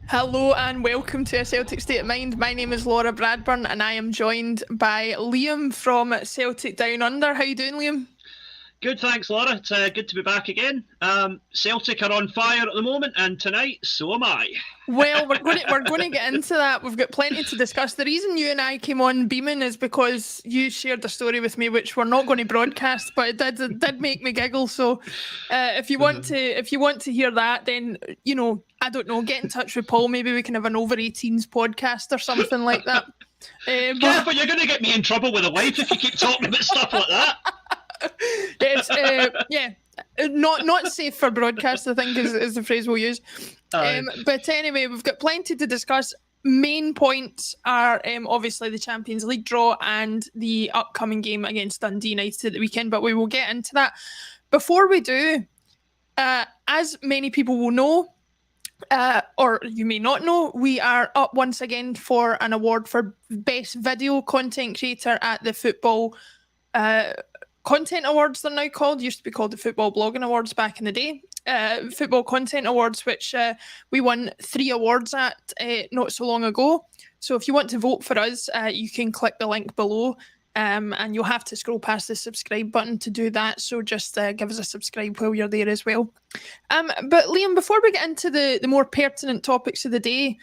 Hello and welcome to A Celtic State of Mind. My name is Laura Bradburn and I am joined by Liam from Celtic Down Under. How you doing, Liam? Good, thanks, Laura. It's good to be back again. Celtic are on fire at the moment, and tonight, so am I. Well, we're going to get into that. We've got plenty to discuss. The reason you and I came on beaming is because you shared a story with me, which we're not going to broadcast, but it did make me giggle. So, if you want to hear that, then I don't know, get in touch with Paul. Maybe we can have an over 18s podcast or something like that. But you're going to get me in trouble with a wife if you keep talking about stuff like that. It's not safe for broadcast, I think is the phrase we'll use. But anyway, we've got plenty to discuss. Main points are obviously the Champions League draw and the upcoming game against Dundee United at the weekend, but we will get into that. Before we do, as many people will know, or you may not know, we are up once again for an award for Best Video Content Creator at the Football Content Awards, they're now called. Used to be called the Football Blogging Awards back in the day. Football Content Awards, which we won 3 awards at not so long ago. So if you want to vote for us, you can click the link below, and you'll have to scroll past the subscribe button to do that. So just give us a subscribe while you're there as well. But Liam, before we get into the more pertinent topics of the day,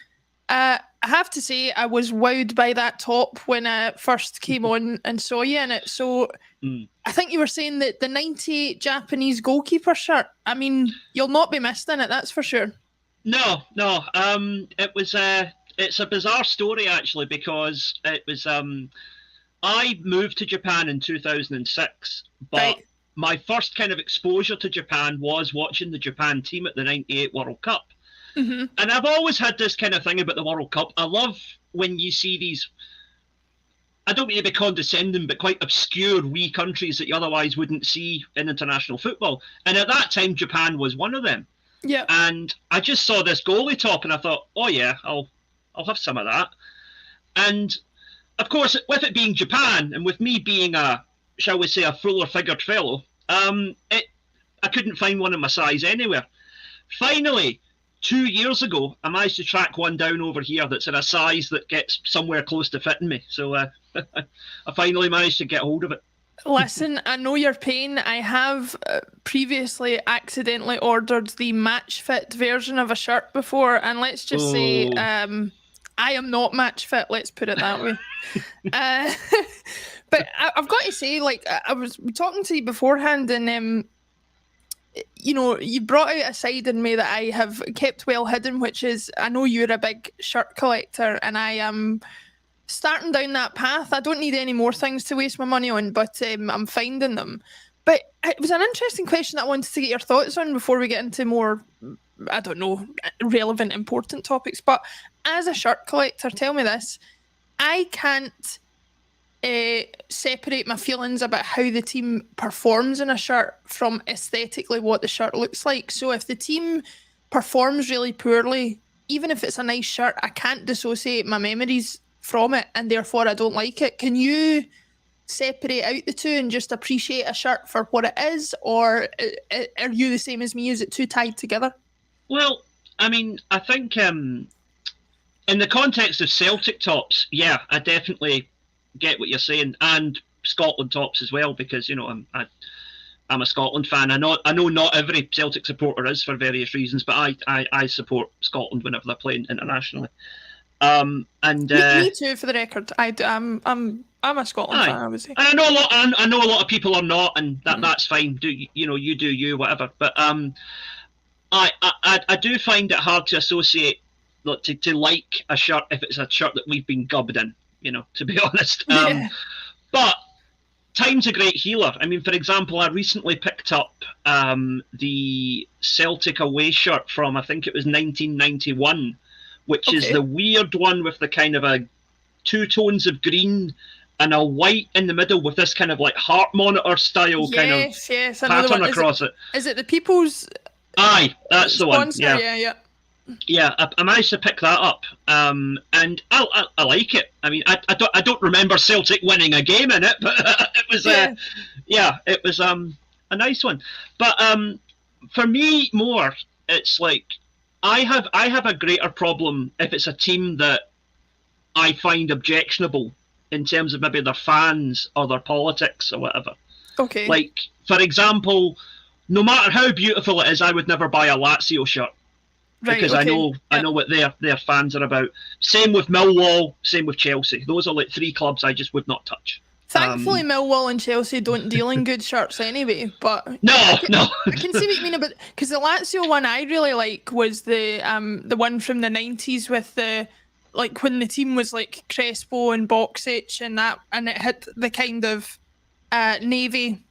I have to say I was wowed by that top when I first came on and saw you in it. So I think you were saying that the 98 Japanese goalkeeper shirt, I mean, you'll not be missed in it, that's for sure. No. It's a bizarre story, actually, because it was... I moved to Japan in 2006, but Right. my first kind of exposure to Japan was watching the Japan team at the 98 World Cup. Mm-hmm. And I've always had this kind of thing about the World Cup. I love when you see these, I don't mean to be condescending, but quite obscure wee countries that you otherwise wouldn't see in international football. And at that time, Japan was one of them. Yeah. And I just saw this goalie top and I thought, oh yeah, I'll have some of that. And of course, with it being Japan and with me being shall we say, a fuller-figured fellow, I couldn't find one in my size anywhere. Finally, 2 years ago, I managed to track one down over here that's in a size that gets somewhere close to fitting me. So I finally managed to get hold of it. Listen, I know your pain. I have previously accidentally ordered the match fit version of a shirt before, and let's just say I am not match fit, let's put it that way. But I've got to say, like, I was talking to you beforehand, and you brought out a side in me that I have kept well hidden, which is I know you're a big shirt collector, and I am starting down that path. I don't need any more things to waste my money on, but I'm finding them. But it was an interesting question that I wanted to get your thoughts on before we get into more, I don't know, relevant, important topics. But as a shirt collector, tell me this. I can't separate my feelings about how the team performs in a shirt from aesthetically what the shirt looks like. So if the team performs really poorly, even if it's a nice shirt, I can't dissociate my memories from it, and therefore I don't like it. Can you separate out the two and just appreciate a shirt for what it is, or are you the same as me? Is it too tied together? Well, I mean, I think in the context of Celtic tops, yeah, I definitely get what you're saying, and Scotland tops as well, because I'm a Scotland fan. I know not every Celtic supporter is for various reasons, but I support Scotland whenever they're playing internationally. And me too, for the record. I'm a Scotland fan, I would say. And I know a lot of people are not, and that's fine. You do you, whatever. But I do find it hard to associate, to like a shirt if it's a shirt that we've been gubbed in. To be honest. Yeah. But time's a great healer. I mean, for example, I recently picked up the Celtic away shirt from, I think it was 1991, which is the weird one with the kind of a 2 tones of green and a white in the middle with this kind of like heart monitor style kind of pattern across it. Is it the People's? Aye, that's the one. Yeah. Yeah, I managed to pick that up, and I like it. I mean, I don't remember Celtic winning a game in it, but it was it was a nice one. But for me, more, it's like I have a greater problem if it's a team that I find objectionable in terms of maybe their fans or their politics or whatever. Okay. Like, for example, no matter how beautiful it is, I would never buy a Lazio shirt. Right, Because okay. I know what their fans are about. Same with Millwall, same with Chelsea. Those are like 3 clubs I just would not touch. Thankfully, Millwall and Chelsea don't deal in good shirts anyway. But No. I can see what you mean about, because the Lazio one I really like was the one from the 90s with the, like, when the team was like Crespo and Boxic and it had the kind of navy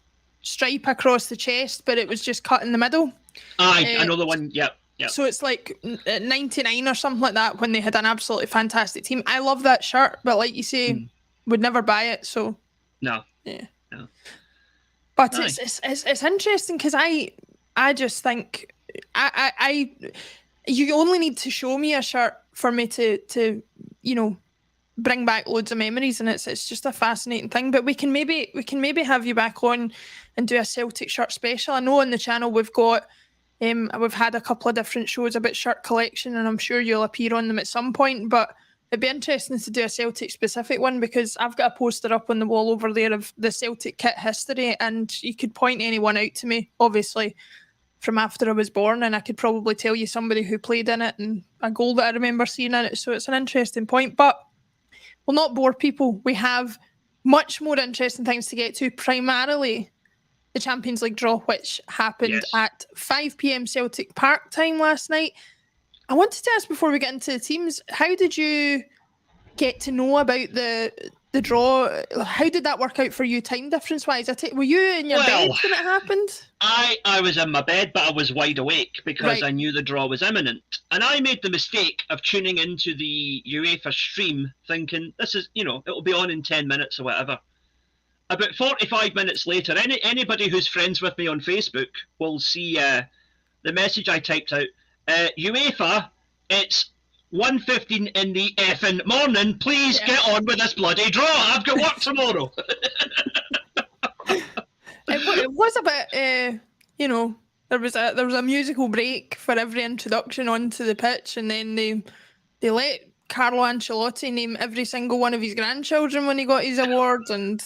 stripe across the chest, but it was just cut in the middle. Aye, I know the one. Yep. So it's like 99 or something like that when they had an absolutely fantastic team. I love that shirt, but like you say, would never buy it. So no. Yeah. No. But it's interesting because I just think I you only need to show me a shirt for me to bring back loads of memories, and it's just a fascinating thing. But we can maybe have you back on and do a Celtic shirt special. I know on the channel we've got we've had a couple of different shows about shirt collection, and I'm sure you'll appear on them at some point. But it'd be interesting to do a Celtic specific one, because I've got a poster up on the wall over there of the Celtic kit history, and you could point anyone out to me, obviously, from after I was born, and I could probably tell you somebody who played in it and a goal that I remember seeing in it. So it's an interesting point, but we'll not bore people. We have much more interesting things to get to, primarily the Champions League draw, which happened at 5 p.m. Celtic Park time last night. I wanted to ask, before we get into the teams, how did you get to know about the draw? How did that work out for you, time difference wise? Were you in your bed when it happened? I was in my bed, but I was wide awake because I knew the draw was imminent. And I made the mistake of tuning into the UEFA stream thinking, this is, it'll be on in 10 minutes or whatever. About 45 minutes later, anybody who's friends with me on Facebook will see the message I typed out. UEFA, it's 1:15 in the effing morning. Please get on with this bloody draw. I've got work tomorrow. It was a bit, there was a musical break for every introduction onto the pitch, and then they let Carlo Ancelotti name every single one of his grandchildren when he got his award, and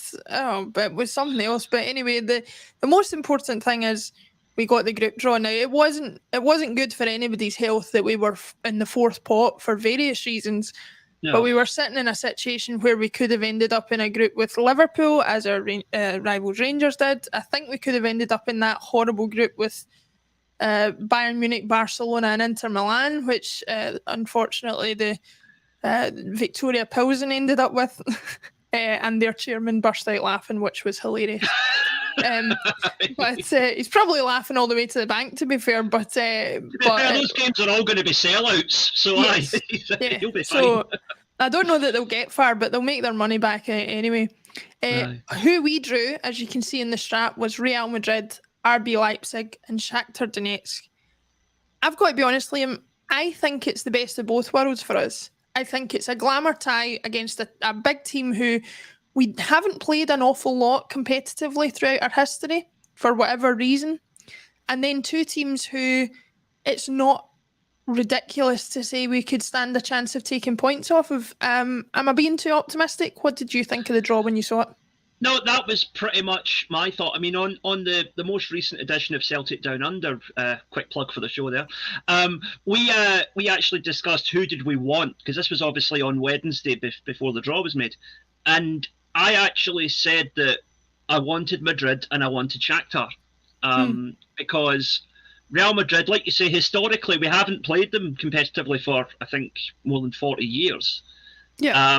but it was something else. But anyway, the most important thing is we got the group draw. Now it wasn't good for anybody's health that we were in the 4th pot for various reasons. No. But we were sitting in a situation where we could have ended up in a group with Liverpool, as our rivals Rangers did. I think we could have ended up in that horrible group with Bayern Munich, Barcelona and Inter Milan, which unfortunately the Victoria Pilsen ended up with, and their chairman burst out laughing, which was hilarious. But he's probably laughing all the way to the bank, to be fair. But those games are all going to be sellouts, so yes, he'll be fine. So I don't know that they'll get far, but they'll make their money back anyway. Who we drew, as you can see in the strap, was Real Madrid, RB Leipzig, and Shakhtar Donetsk. I've got to be honest, Liam, I think it's the best of both worlds for us. I think it's a glamour tie against a big team who we haven't played an awful lot competitively throughout our history for whatever reason. And then 2 teams who it's not ridiculous to say we could stand a chance of taking points off of. Am I being too optimistic? What did you think of the draw when you saw it? No, that was pretty much my thought. I mean, on the most recent edition of Celtic Down Under, quick plug for the show there, we actually discussed who did we want, because this was obviously on Wednesday before the draw was made. And I actually said that I wanted Madrid and I wanted Shakhtar, because Real Madrid, like you say, historically we haven't played them competitively for, I think, more than 40 years. Yeah.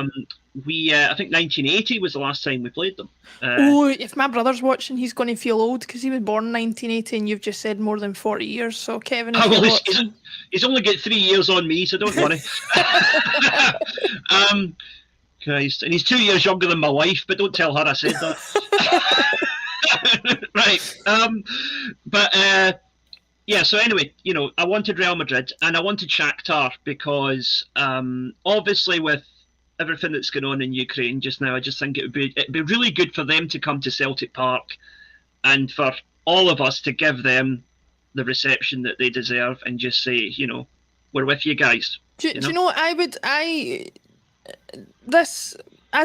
I think 1980 was the last time we played them. If my brother's watching, he's going to feel old because he was born in 1980 and you've just said more than 40 years. So Kevin, he's only got 3 years on me, so don't worry. Christ, and he's 2 years younger than my wife, but don't tell her I said that. Right. So anyway, I wanted Real Madrid and I wanted Shakhtar because obviously with everything that's going on in Ukraine just now, I just think it'd be really good for them to come to Celtic Park and for all of us to give them the reception that they deserve and just say, we're with you guys. Do you know, I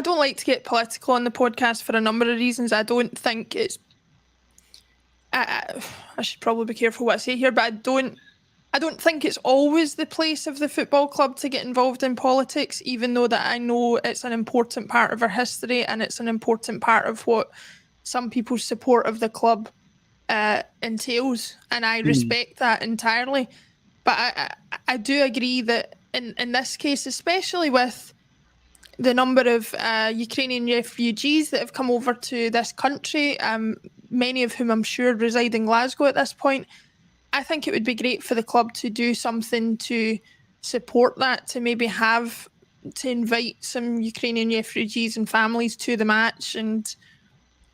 don't like to get political on the podcast for a number of reasons. I don't think it's... I should probably be careful what I say here, but I don't think it's always the place of the football club to get involved in politics, even though that I know it's an important part of our history and it's an important part of what some people's support of the club entails, and I respect that entirely. But I do agree that in this case, especially with the number of Ukrainian refugees that have come over to this country, many of whom I'm sure reside in Glasgow at this point, I think it would be great for the club to do something to support that, to maybe to invite some Ukrainian refugees and families to the match. And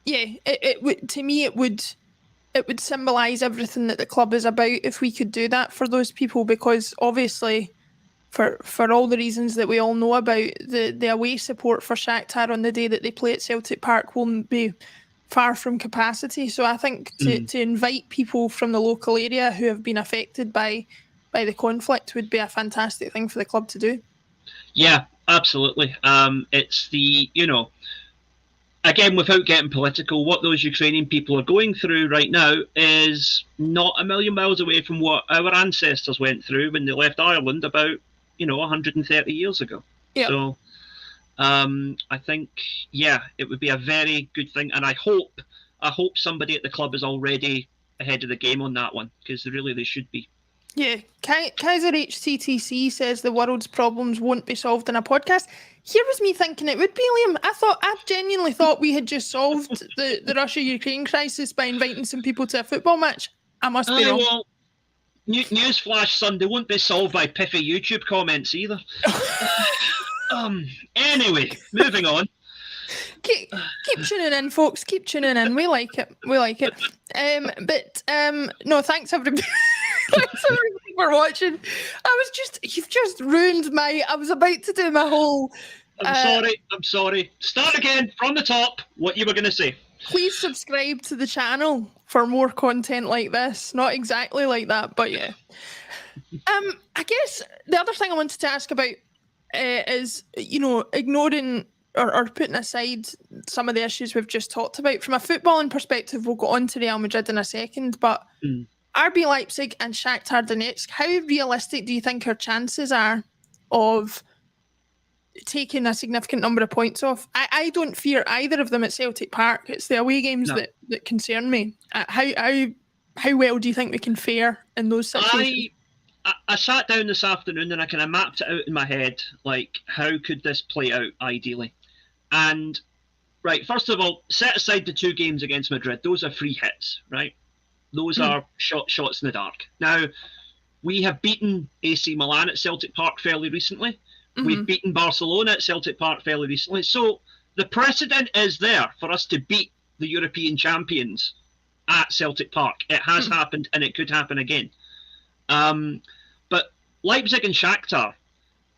yeah, it would, to me, it would symbolise everything that the club is about if we could do that for those people, because obviously for all the reasons that we all know about, the away support for Shakhtar on the day that they play at Celtic Park will be far from capacity. So I think to invite people from the local area who have been affected by the conflict would be a fantastic thing for the club to do. Yeah, absolutely. It's the, again, without getting political, what those Ukrainian people are going through right now is not a million miles away from what our ancestors went through when they left Ireland about, 130 years ago. Yeah. So I think, it would be a very good thing. And I hope somebody at the club is already ahead of the game on that one, because they should be. Yeah. Kaiser HCTC says the world's problems won't be solved in a podcast. Here was me thinking it would be, Liam. I genuinely thought we had just solved the Russia-Ukraine crisis by inviting some people to a football match. I must be wrong. Well, newsflash, son, they won't be solved by piffy YouTube comments either. Anyway, moving on. Keep tuning in, folks. Keep tuning in. We like it. No, thanks everybody. Thanks everybody for watching. You've just ruined I was about to do my whole... I'm sorry. Start again from the top, what you were going to say. Please subscribe to the channel for more content like this. Not exactly like that, but yeah. I guess the other thing I wanted to ask about is, ignoring or putting aside some of the issues we've just talked about. From a footballing perspective, we'll go on to Real Madrid in a second, but RB Leipzig and Shakhtar Donetsk, how realistic do you think our chances are of taking a significant number of points off? I don't fear either of them at Celtic Park. It's the away games that concern me. How well do you think we can fare in those situations? I sat down this afternoon and I kind of mapped it out in my head, like, how could this play out ideally? And, right, first of all, set aside the 2 games against Madrid. Those are free hits, right? Those are shots in the dark. Now, we have beaten AC Milan at Celtic Park fairly recently. We've beaten Barcelona at Celtic Park fairly recently. So the precedent is there for us to beat the European champions at Celtic Park. It has happened and it could happen again. But Leipzig and Shakhtar,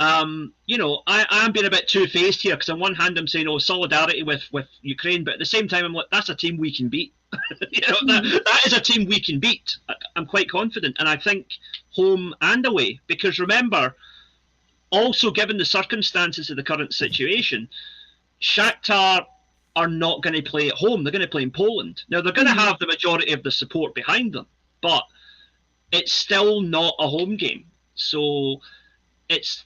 I'm being a bit two-faced here, because on one hand I'm saying, solidarity with Ukraine, but at the same time I'm like, that's a team we can beat. That is a team we can beat. I'm quite confident, and I think home and away, because remember, also given the circumstances of the current situation, Shakhtar are not going to play at home. They're going to play in Poland. Now, they're going to have the majority of the support behind them, but it's still not a home game. So it's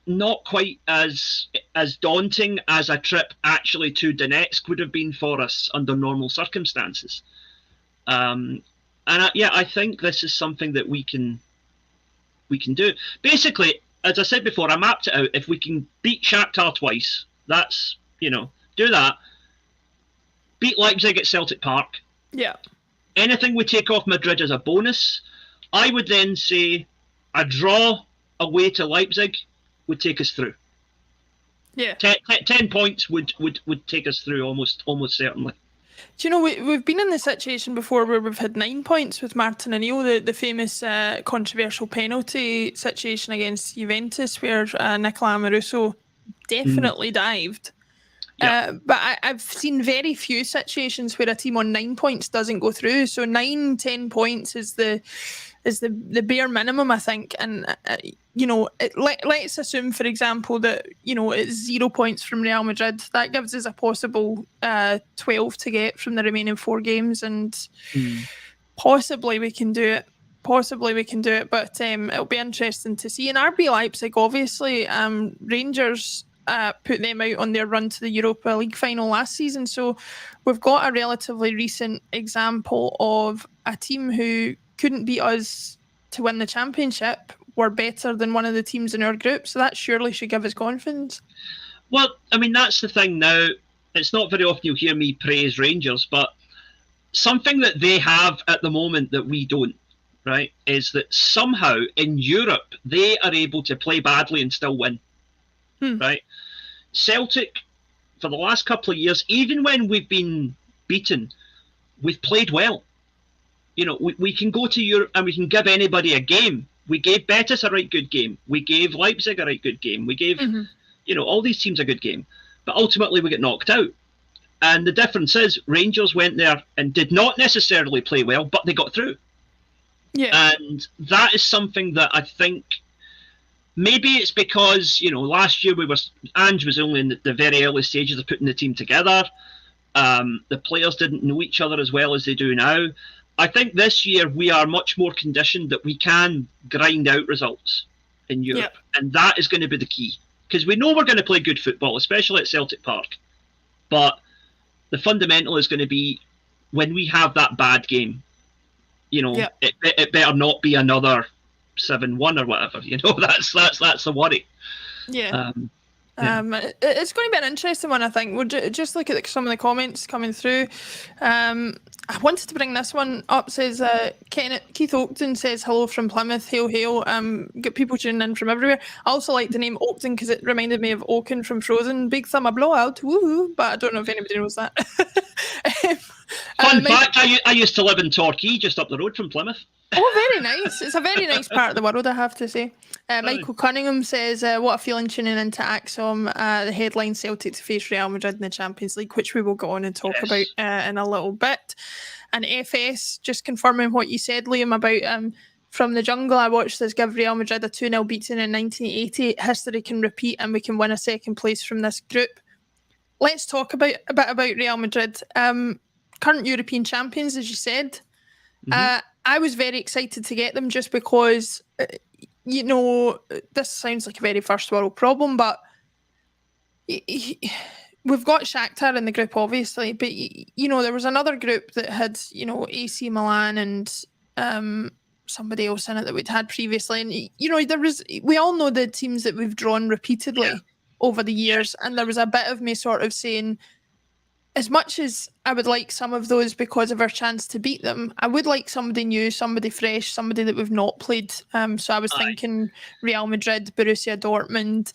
not quite as daunting as a trip actually to Donetsk would have been for us under normal circumstances. I think this is something that we can do. Basically, as I said before, I mapped it out. If we can beat Shakhtar twice, that's, do that. Beat Leipzig at Celtic Park. Yeah. Anything we take off Madrid is a bonus. I would then say a draw away to Leipzig would take us through. Yeah. 10 points would take us through almost certainly. Do you know, we've been in this situation before where we've had 9 points with Martin O'Neill, the famous controversial penalty situation against Juventus where Nicola Amoruso definitely dived. Yeah. But I've seen very few situations where a team on 9 points doesn't go through. So 9-10 points is the the bare minimum, I think. And let's assume, for example, that it's 0 points from Real Madrid. That gives us a possible 12 to get from the remaining 4 games, and possibly we can do it. But it'll be interesting to see. And RB Leipzig, obviously, Rangers put them out on their run to the Europa League final last season. So we've got a relatively recent example of a team who couldn't beat us to win the championship were better than one of the teams in our group. So that surely should give us confidence. Well, I mean, that's the thing now. It's not very often you'll hear me praise Rangers, but something that they have at the moment that we don't, right, is that somehow in Europe they are able to play badly and still win. Right? Celtic, for the last couple of years, even when we've been beaten, we've played well. We can go to Europe and we can give anybody a game. We gave Betis a right good game. We gave Leipzig a right good game. We gave, all these teams a good game. But ultimately we get knocked out. And the difference is Rangers went there and did not necessarily play well, but they got through. Yeah. And that is something that I think maybe it's because, last year Ange was only in the very early stages of putting the team together. The players didn't know each other as well as they do now. I think this year we are much more conditioned that we can grind out results in Europe. And that is going to be the key. Because we know we're going to play good football, especially at Celtic Park. But the fundamental is going to be when we have that bad game, it better not be another 7-1 or whatever. That's the worry. Yeah. It's going to be an interesting one, I think. We'll just look at some of the comments coming through. I wanted to bring this one up. Says Keith Oakton says hello from Plymouth. Hail, hail. Got people tuning in from everywhere. I also like the name Oakton because it reminded me of Oaken from Frozen. Big thumb blowout. Woohoo! But I don't know if anybody knows that. Fun fact: I used to live in Torquay, just up the road from Plymouth. Oh, very nice. It's a very nice part of the world, I have to say. Michael Cunningham says, what a feeling tuning into Acsom. The headline Celtic to face Real Madrid in the Champions League, which we will go on and talk about in a little bit. And FS, just confirming what you said, Liam, about from the jungle, I watched this give Real Madrid a 2-0 beating in 1980. History can repeat and we can win a second place from this group. Let's talk a bit about Real Madrid. Current European champions, as you said. I was very excited to get them just because, this sounds like a very first world problem, but we've got Shakhtar in the group, obviously, but, there was another group that had, AC Milan and somebody else in it that we'd had previously. And, we all know the teams that we've drawn repeatedly over the years, and there was a bit of me sort of saying, as much as I would like some of those because of our chance to beat them, I would like somebody new, somebody fresh, somebody that we've not played. So I was thinking Real Madrid, Borussia Dortmund,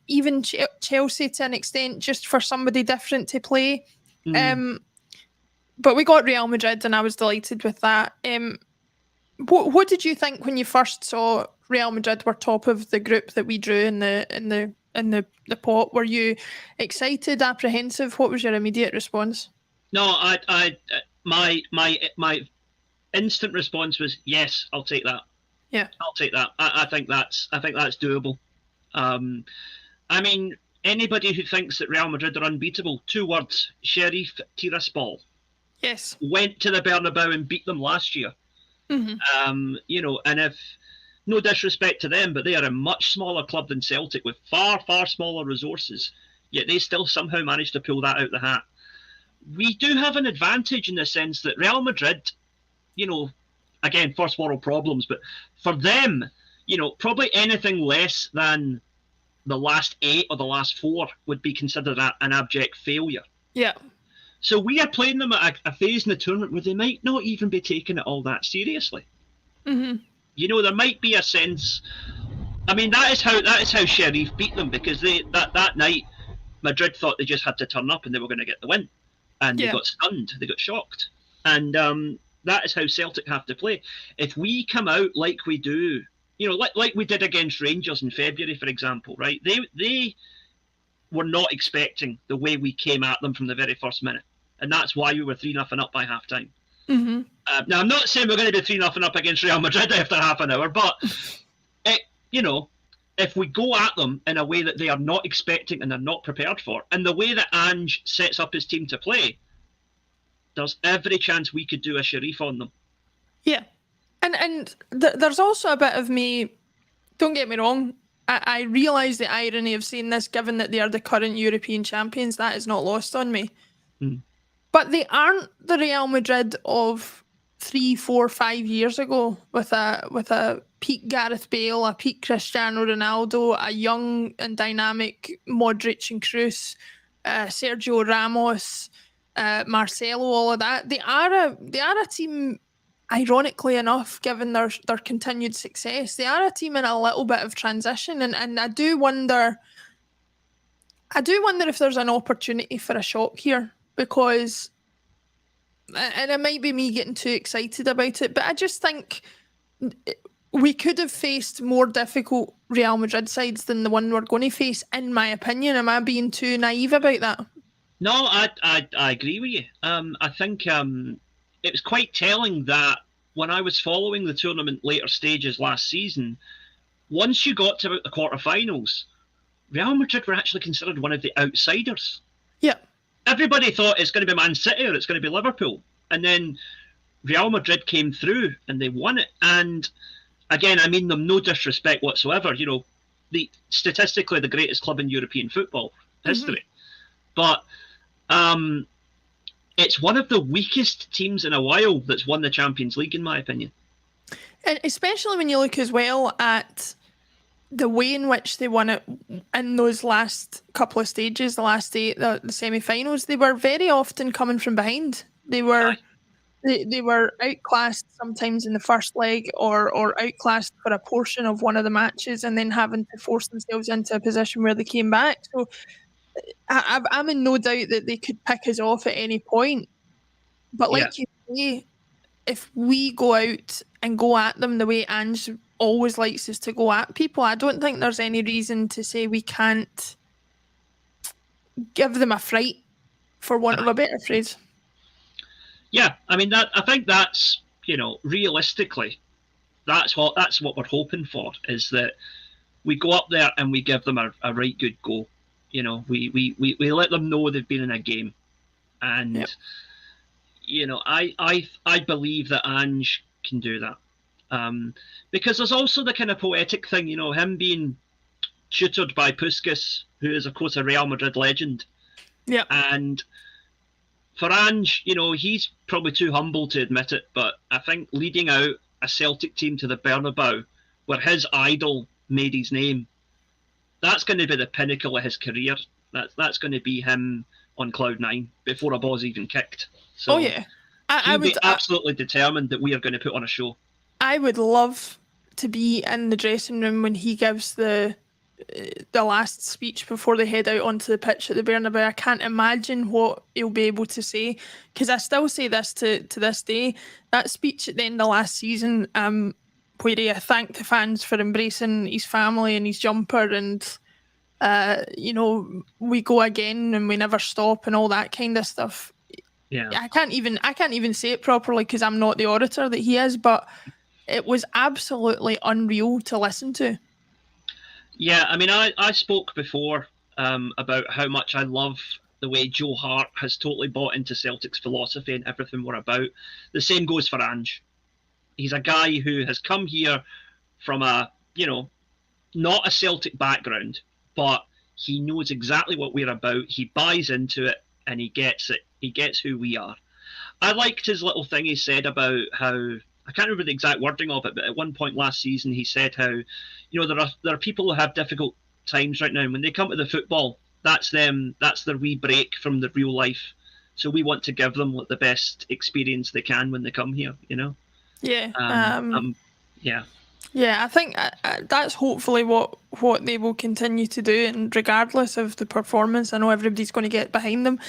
even Chelsea to an extent, just for somebody different to play. But we got Real Madrid and I was delighted with that. What did you think when you first saw Real Madrid were top of the group that we drew in the pot? Were you excited, apprehensive? What was your immediate response? No, my instant response was yes, I'll take that. Yeah, I'll take that. I think that's doable. I mean, anybody who thinks that Real Madrid are unbeatable, 2 words: Sheriff Tiraspol. Yes, went to the Bernabeu and beat them last year. And if, no disrespect to them, but they are a much smaller club than Celtic with far, far smaller resources, yet they still somehow managed to pull that out the hat. We do have an advantage in the sense that Real Madrid, again, first world problems, but for them, probably anything less than the last 8 or the last 4 would be considered an abject failure. Yeah. So we are playing them at a phase in the tournament where they might not even be taking it all that seriously. There might be a sense. I mean, that is how Sheriff beat them, because that night Madrid thought they just had to turn up and they were going to get the win, and they got stunned, they got shocked, and that is how Celtic have to play. If we come out like we do, like we did against Rangers in February, for example, right? They were not expecting the way we came at them from the very first minute, and that's why we were 3-0 up by half time. Now, I'm not saying we're going to be 3-0 up against Real Madrid after half an hour, but, if we go at them in a way that they are not expecting and they're not prepared for, and the way that Ange sets up his team to play, there's every chance we could do a Sharif on them. Yeah. And there's also a bit of me, don't get me wrong, I realise the irony of saying this, given that they are the current European champions. That is not lost on me. But they aren't the Real Madrid of 3, 4, 5 years ago with a peak Gareth Bale, a peak Cristiano Ronaldo, a young and dynamic Modric and Kroos, Sergio Ramos, Marcelo, all of that. They are a team, ironically enough, given their continued success. They are a team in a little bit of transition, and I do wonder if there's an opportunity for a shock here, because, and it might be me getting too excited about it, but I just think we could have faced more difficult Real Madrid sides than the one we're going to face, in my opinion. Am I being too naive about that? No, I agree with you. I think it was quite telling that when I was following the tournament later stages last season, once you got to about the quarterfinals, Real Madrid were actually considered one of the outsiders. Yeah. Everybody thought it's going to be Man City or it's going to be Liverpool. And then Real Madrid came through and they won it. And again, I mean them no disrespect whatsoever. Statistically the greatest club in European football history. But it's one of the weakest teams in a while that's won the Champions League, in my opinion. And especially when you look as well at the way in which they won it in those last couple of stages, the last 8, the semi-finals, they were very often coming from behind. They were outclassed sometimes in the first leg, or outclassed for a portion of one of the matches, and then having to force themselves into a position where they came back. So I'm in no doubt that they could pick us off at any point. But like you say, if we go out and go at them the way Ange always likes us to go at people, I don't think there's any reason to say we can't give them a fright, for want of a better phrase. Yeah, I mean I think that's, realistically, that's what we're hoping for, is that we go up there and we give them a right good go. We let them know they've been in a game, and I believe that Ange can do that, because there's also the kind of poetic thing, him being tutored by Puskas, who is of course a Real Madrid legend. Yeah, and for Ange, he's probably too humble to admit it, but I think leading out a Celtic team to the Bernabeu, where his idol made his name, that's going to be the pinnacle of his career. That's going to be him on cloud 9 before a ball's even kicked. So I would be absolutely determined that we are going to put on a show. I would love to be in the dressing room when he gives the last speech before they head out onto the pitch at the Bernabeu. I can't imagine what he'll be able to say, because I still say this to this day. That speech at the end of last season, where he thanked the fans for embracing his family and his jumper, and we go again and we never stop and all that kind of stuff. Yeah, I can't even say it properly because I'm not the orator that he is, but it was absolutely unreal to listen to. Yeah, I mean, I spoke before about how much I love the way Joe Hart has totally bought into Celtic's philosophy and everything we're about. The same goes for Ange. He's a guy who has come here from a, not a Celtic background, but he knows exactly what we're about. He buys into it and he gets it. He gets who we are. I liked his little thing he said about how, I can't remember the exact wording of it, but at one point last season he said how, there are people who have difficult times right now, and when they come to the football, that's their wee break from the real life. So we want to give them the best experience they can when they come here, Yeah. Yeah, I think that's hopefully what they will continue to do, and regardless of the performance, I know everybody's going to get behind them.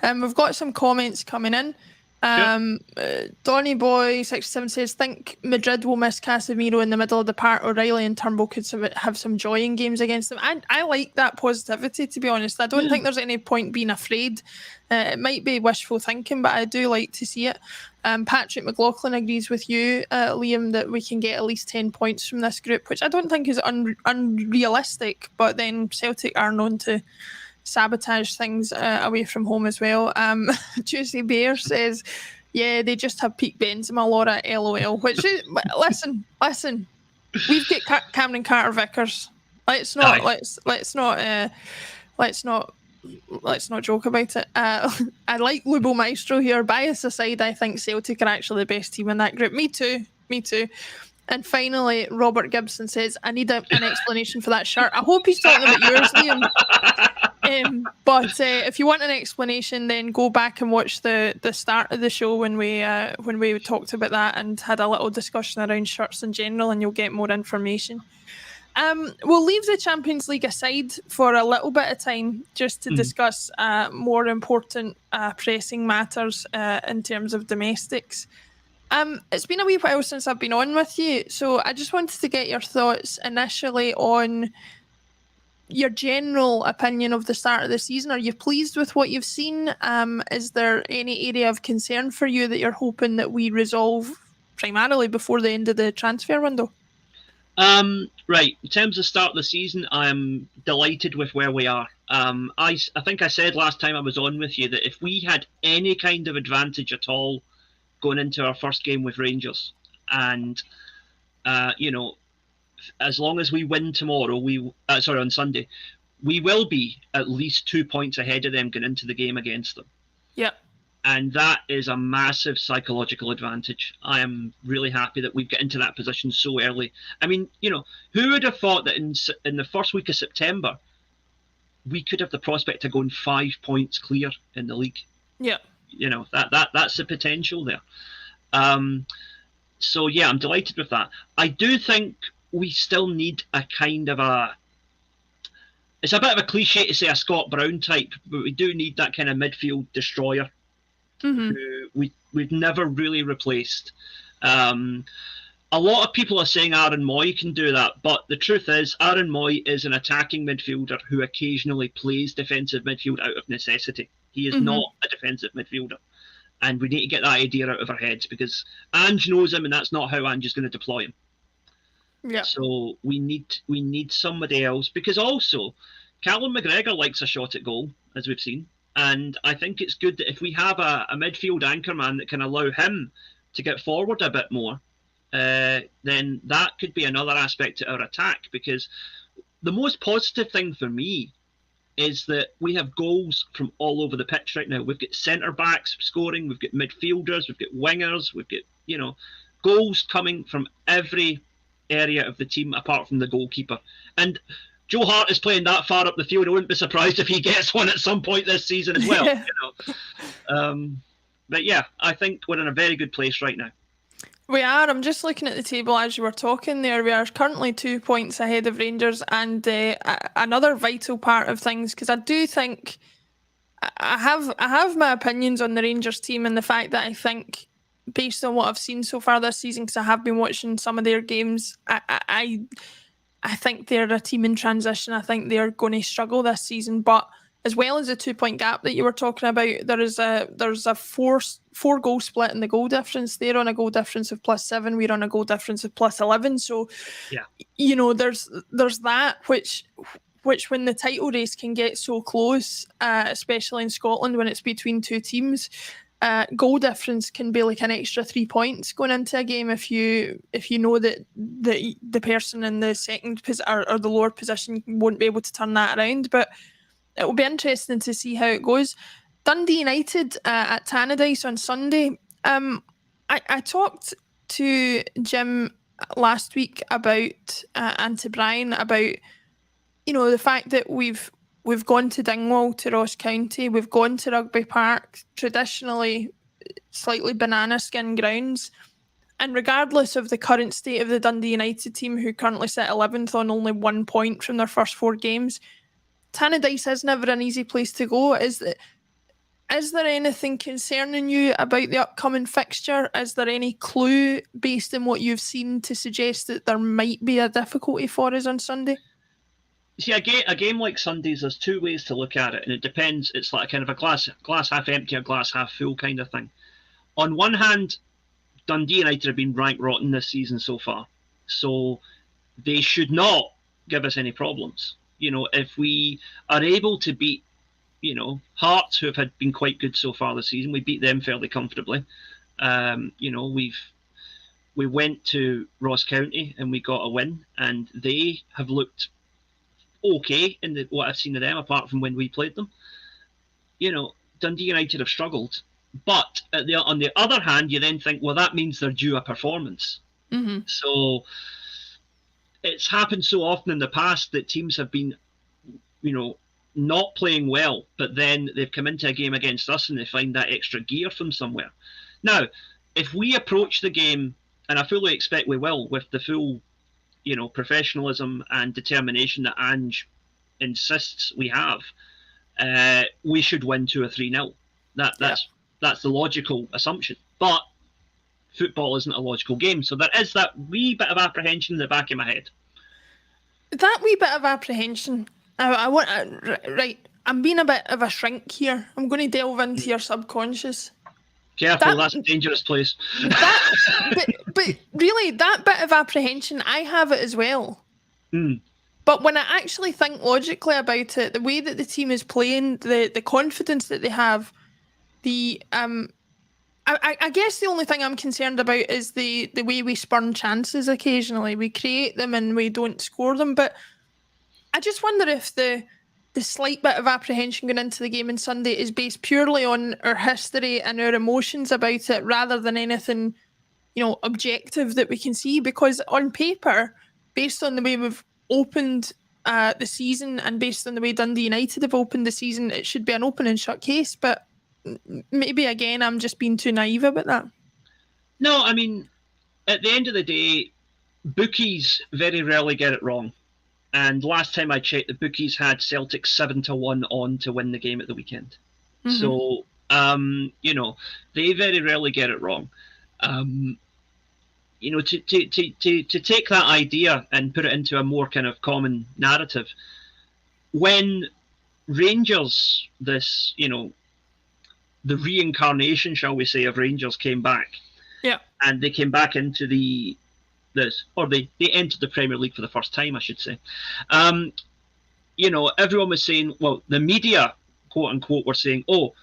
We've got some comments coming in. Donny Boy 67 says, think Madrid will miss Casemiro in the middle of the park. O'Reilly and Turnbull could have some joy in games against them. I like that positivity, to be honest. I don't think there's any point being afraid. It might be wishful thinking, but I do like to see it. Patrick McLaughlin agrees with you, Liam, that we can get at least 10 points from this group, which I don't think is unrealistic, but then Celtic are known to sabotage things away from home as well. Tuesday Bear says, yeah, they just have peak Benzema, Laura, LOL. Which is, listen, we've got Cameron Carter Vickers. Let's not joke about it. I like Lubo Maestro here. Bias aside, I think Celtic are actually the best team in that group. Me too. And finally, Robert Gibson says, I need an explanation for that shirt. I hope he's talking about yours, Liam. But if you want an explanation, then go back and watch the start of the show when we talked about that and had a little discussion around shirts in general, and you'll get more information. We'll leave the Champions League aside for a little bit of time just to discuss more important pressing matters in terms of domestics. It's been a wee while since I've been on with you, so I just wanted to get your thoughts initially on your general opinion of the start of the season. Are you pleased with what you've seen? Is there any area of concern for you that you're hoping that we resolve primarily before the end of the transfer window? Right, in terms of start of the season, I'm delighted with where we are. I think I said last time I was on with you that if we had any kind of advantage at all going into our first game with Rangers, and as long as we win tomorrow, on Sunday, we will be at least 2 points ahead of them going into the game against them. Yep. And that is a massive psychological advantage. I am really happy that we've got into that position so early. I mean, who would have thought that in the first week of September, we could have the prospect of going 5 points clear in the league? Yeah. That's the potential there. So yeah, I'm delighted with that. I do think we still need a kind of it's a bit of a cliche to say a Scott Brown type, but we do need that kind of midfield destroyer who we've never really replaced. A lot of people are saying Aaron Moy can do that, but the truth is Aaron Moy is an attacking midfielder who occasionally plays defensive midfield out of necessity. He is not a defensive midfielder. And we need to get that idea out of our heads because Ange knows him and that's not how Ange is going to deploy him. Yeah. So we need somebody else, because also Callum McGregor likes a shot at goal, as we've seen. And I think it's good that if we have a midfield anchorman that can allow him to get forward a bit more, then that could be another aspect to our attack. Because the most positive thing for me is that we have goals from all over the pitch right now. We've got centre-backs scoring, we've got midfielders, we've got wingers, we've got, goals coming from every area of the team apart from the goalkeeper. And Joe Hart is playing that far up the field. I wouldn't be surprised if he gets one at some point this season as well. But yeah, I think we're in a very good place right now. We are. I'm just looking at the table as you were talking there. We are currently 2 points ahead of Rangers, and another vital part of things, because I do think I have my opinions on the Rangers team, and the fact that I think, based on what I've seen so far this season, because I have been watching some of their games, I think they're a team in transition. I think they're going to struggle this season, but as well as the 2 point gap that you were talking about, there's a four goal split in the goal difference. They're on a goal difference of +7. We're on a goal difference of +11. So, there's that which when the title race can get so close, especially in Scotland when it's between two teams, goal difference can be like an extra 3 points going into a game if you know that the person in the second or the lower position won't be able to turn that around. But it will be interesting to see how it goes. Dundee United at Tannadice on Sunday. I talked to Jim last week about and to Brian about the fact that we've gone to Dingwall, to Ross County, we've gone to Rugby Park, traditionally slightly banana skin grounds, and regardless of the current state of the Dundee United team, who currently sit 11th on only 1 point from their first 4 games, Tannadice is never an easy place to go. is there anything concerning you about the upcoming fixture? Is there any clue based on what you've seen to suggest that there might be a difficulty for us on Sunday? See, a game like Sundays, there's two ways to look at it, and it depends. It's like a kind of a glass half empty or glass half full kind of thing. On one hand, Dundee United have been rank rotten this season so far, so they should not give us any problems. If we are able to beat, Hearts, who have been quite good so far this season, we beat them fairly comfortably. We went to Ross County and we got a win, and they have looked okay in what I've seen of them, apart from when we played them. Dundee United have struggled, but on the other hand, you then think, well, that means they're due a performance. Mm-hmm. So it's happened so often in the past that teams have been, not playing well, but then they've come into a game against us and they find that extra gear from somewhere. Now, if we approach the game, and I fully expect we will, with the full, professionalism and determination that Ange insists we have, we should win 2 or 3-0. That's the logical assumption. But football isn't a logical game, so there is that wee bit of apprehension in the back of my head. That wee bit of apprehension. Right, I'm being a bit of a shrink here. I'm going to delve into your subconscious. Careful, that's a dangerous place. But really, that bit of apprehension, I have it as well. Mm. But when I actually think logically about it, the way that the team is playing, the confidence that they have, I guess the only thing I'm concerned about is the way we spurn chances occasionally. We create them and we don't score them, but I just wonder if the slight bit of apprehension going into the game on Sunday is based purely on our history and our emotions about it, rather than anything, objective that we can see. Because on paper, based on the way we've opened the season and based on the way Dundee United have opened the season, it should be an open and shut case. But maybe, again, I'm just being too naive about that. No, I mean, at the end of the day, bookies very rarely get it wrong. And last time I checked, the bookies had Celtic 7-1 on to win the game at the weekend. Mm-hmm. So, they very rarely get it wrong. To take that idea and put it into a more kind of common narrative, when Rangers, the reincarnation, shall we say, of Rangers came back, and they came back into they entered the Premier League for the first time, I should say. Everyone was saying, well, the media, quote unquote, were saying, oh,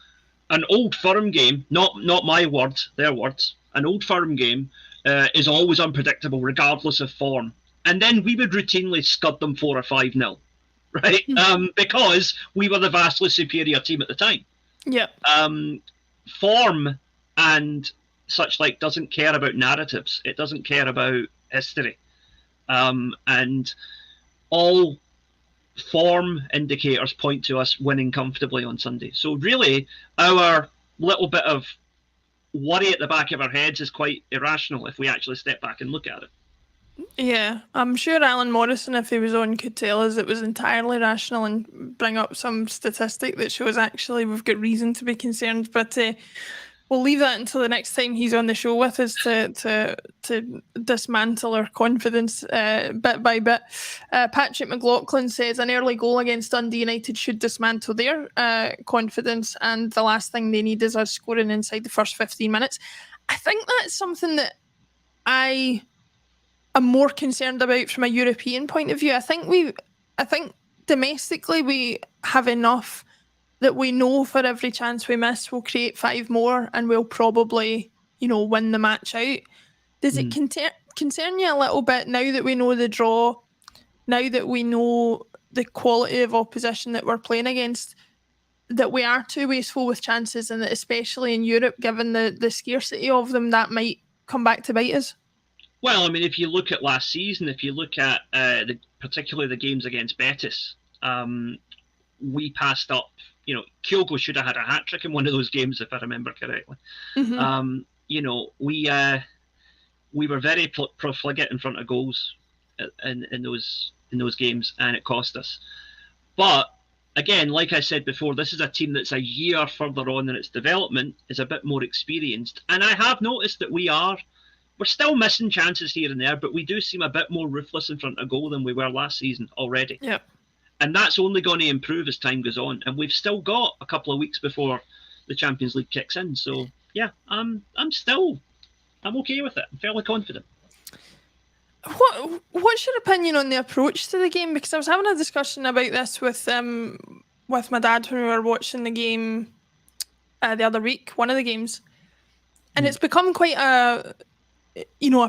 an Old Firm game, not my words, their words, an Old Firm game is always unpredictable regardless of form. And then we would routinely scud them 4 or 5-0, right? Because we were the vastly superior team at the time. Yeah. Form and such like doesn't care about narratives. It doesn't care about history. And all form indicators point to us winning comfortably on Sunday. So really, our little bit of worry at the back of our heads is quite irrational if we actually step back and look at it. Yeah, I'm sure Alan Morrison, if he was on, could tell us it was entirely rational and bring up some statistic that shows actually we've got reason to be concerned. But we'll leave that until the next time he's on the show with us to dismantle our confidence bit by bit. Patrick McLaughlin says an early goal against Dundee United should dismantle their confidence, and the last thing they need is us scoring inside the first 15 minutes. I think that's something that I am more concerned about from a European point of view. I think domestically we have enough that we know for every chance we miss, we'll create 5 more and we'll probably, win the match out. Does it concern you a little bit now that we know the draw, now that we know the quality of opposition that we're playing against, that we are too wasteful with chances, and that especially in Europe, given the scarcity of them, that might come back to bite us? Well, I mean, if you look at last season, if you look at particularly the games against Betis, we passed up. Kyogo should have had a hat trick in one of those games, if I remember correctly. Mm-hmm. We were very profligate in front of goals in those games, and it cost us. But again, like I said before, this is a team that's a year further on in its development, is a bit more experienced. And I have noticed that we're still missing chances here and there, but we do seem a bit more ruthless in front of goal than we were last season already. Yeah. And that's only going to improve as time goes on. And we've still got a couple of weeks before the Champions League kicks in. So yeah, I'm okay with it. I'm fairly confident. What's your opinion on the approach to the game? Because I was having a discussion about this with my dad when we were watching the game the other week, one of the games, and it's become quite a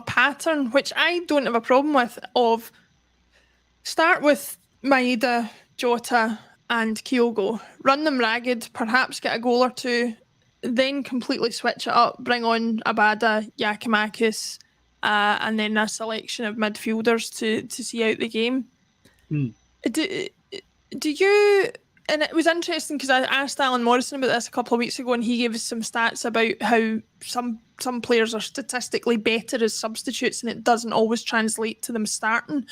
pattern which I don't have a problem with. Of start with Maeda, Jota, and Kyogo, run them ragged, perhaps get a goal or two, then completely switch it up, bring on Abada, Giakoumakis. And then a selection of midfielders to see out the game. Do you? And it was interesting because I asked Alan Morrison about this a couple of weeks ago, and he gave us some stats about how some players are statistically better as substitutes, and it doesn't always translate to them starting.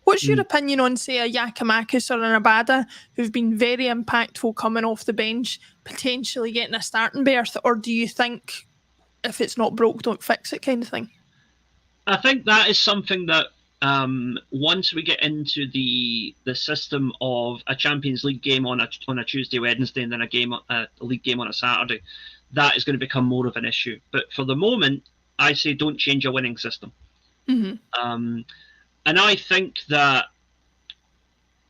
What's your opinion on, say, a Giakoumakis or an Abada who've been very impactful coming off the bench, potentially getting a starting berth, or do you think if it's not broke, don't fix it kind of thing? I think that is something that once we get into the system of a Champions League game on a Tuesday, Wednesday, and then a league game on a Saturday, that is going to become more of an issue. But for the moment, I say don't change a winning system. And I think that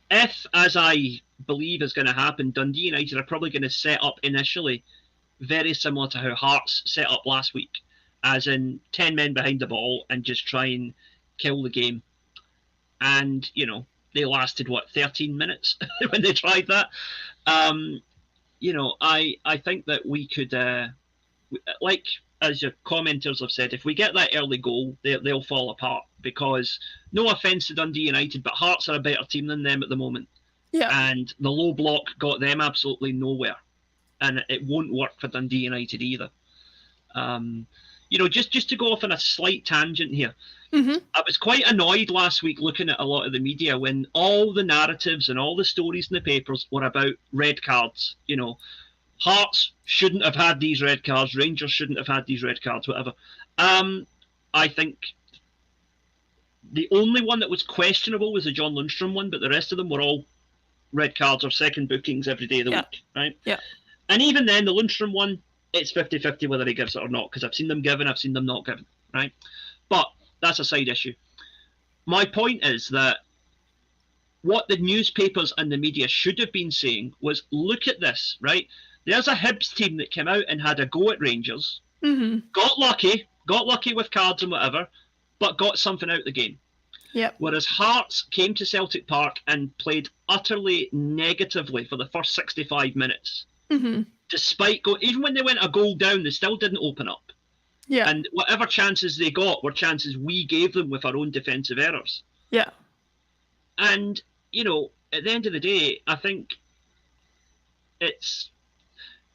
if, as I believe is going to happen, Dundee United are probably going to set up initially very similar to how Hearts set up last week, as in 10 men behind the ball and just try and kill the game. And, they lasted, 13 minutes when they tried that. I think that we could, like as your commenters have said, if we get that early goal, they'll fall apart, because no offence to Dundee United, but Hearts are a better team than them at the moment. Yeah. And the low block got them absolutely nowhere. And it won't work for Dundee United either. Just to go off on a slight tangent here, I was quite annoyed last week looking at a lot of the media when all the narratives and all the stories in the papers were about red cards. Hearts shouldn't have had these red cards, Rangers shouldn't have had these red cards, whatever. I think the only one that was questionable was the John Lundstrom one, but the rest of them were all red cards or second bookings every day of the week, right? Yeah. And even then, the Lundstrom one, it's 50-50 whether he gives it or not, because I've seen them given, I've seen them not given, right? But that's a side issue. My point is that what the newspapers and the media should have been saying was, look at this, right? There's a Hibs team that came out and had a go at Rangers, got lucky with cards and whatever, but got something out of the game. Yep. Whereas Hearts came to Celtic Park and played utterly negatively for the first 65 minutes. Despite even when they went a goal down, they still didn't open up. Yeah. And whatever chances they got were chances we gave them with our own defensive errors. Yeah. And, at the end of the day, I think it's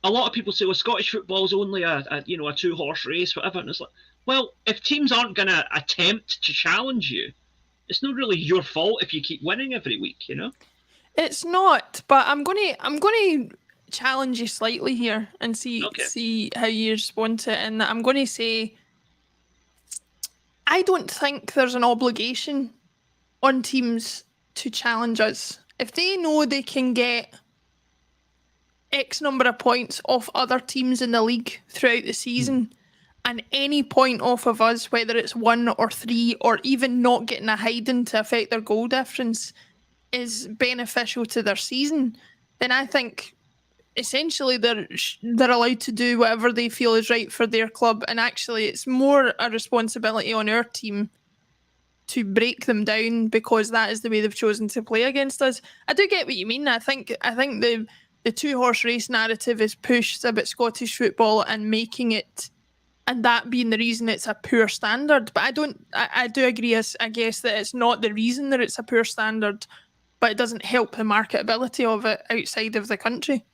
a lot of people say, well, Scottish football is only a two-horse race, whatever. And it's like, well, if teams aren't going to attempt to challenge you, it's not really your fault if you keep winning every week, It's not, but I'm going to challenge you slightly here and see how you respond to it. And I'm going to say, I don't think there's an obligation on teams to challenge us. If they know they can get X number of points off other teams in the league throughout the season, and any point off of us, whether it's 1 or 3, or even not getting a hiding to affect their goal difference, is beneficial to their season, then I think essentially they're allowed to do whatever they feel is right for their club. And actually, it's more a responsibility on our team to break them down, because that is the way they've chosen to play against us. I do get what you mean. I think the two-horse race narrative is pushed about Scottish football and making it, and that being the reason it's a poor standard. But I do agree, I guess, that it's not the reason that it's a poor standard, but it doesn't help the marketability of it outside of the country.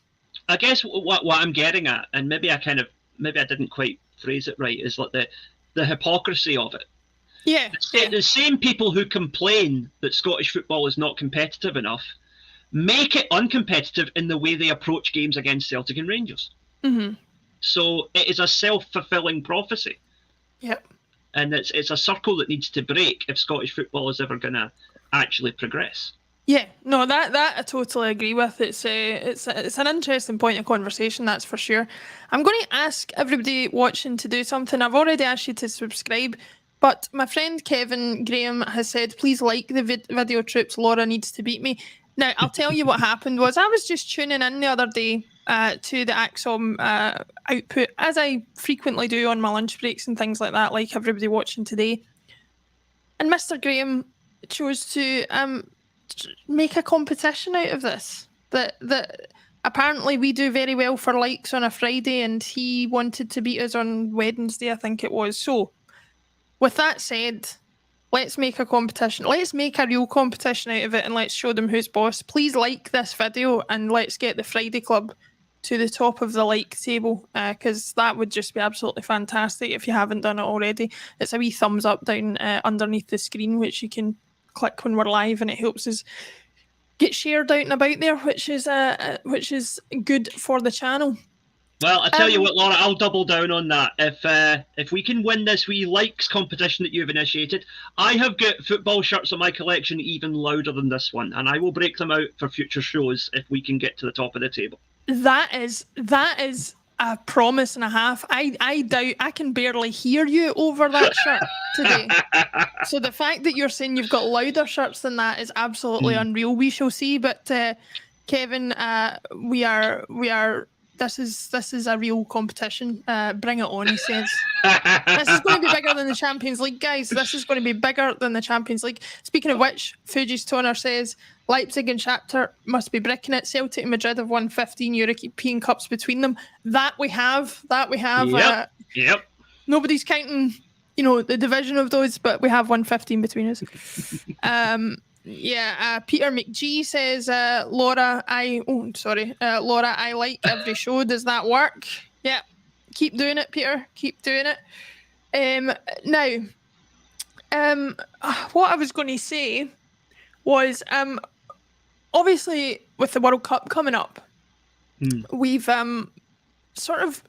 I guess what I'm getting at, and maybe I didn't quite phrase it right, is like the hypocrisy of it. Yeah. The same people who complain that Scottish football is not competitive enough make it uncompetitive in the way they approach games against Celtic and Rangers. Mm-hmm. So it is a self-fulfilling prophecy. Yep. And it's a circle that needs to break if Scottish football is ever going to actually progress. Yeah, no, that I totally agree with. It's an interesting point of conversation, that's for sure. I'm going to ask everybody watching to do something. I've already asked you to subscribe, but my friend Kevin Graham has said, please like the video troops. Laura needs to beat me. Now, I'll tell you what happened was I was just tuning in the other day to the Acsom output, as I frequently do on my lunch breaks and things like that, like everybody watching today. And Mr. Graham chose to make a competition out of this. That apparently we do very well for likes on a Friday, and he wanted to beat us on Wednesday, I think it was. So, with that said, let's make a competition. Let's make a real competition out of it, and let's show them who's boss. Please like this video, and let's get the Friday Club to the top of the like table, because that would just be absolutely fantastic if you haven't done it already. It's a wee thumbs up down underneath the screen, which you can click when we're live, and it helps us get shared out and about there, which is good for the channel. Well, I tell you what, Laura, I'll double down on that. If we can win this wee likes competition that you've initiated, I have got football shirts in my collection even louder than this one, and I will break them out for future shows if we can get to the top of the table. That is a promise and a half. I doubt I can barely hear you over that shirt today. So the fact that you're saying you've got louder shirts than that is absolutely unreal. We shall see. But Kevin, we are. This is a real competition. Bring it on, he says. This is going to be bigger than the Champions League, guys. This is going to be bigger than the Champions League. Speaking of which, Fuji's Toner says Leipzig and Shakhtar must be bricking it. Celtic and Madrid have won 15 European Cups between them. That we have. Yep. Nobody's counting, the division of those, but we have won 15 between us. Peter McGee says, Laura, I like every show. Does that work? Yeah. Keep doing it, Peter. Keep doing it. Now, what I was going to say was, obviously, with the World Cup coming up, we've sort of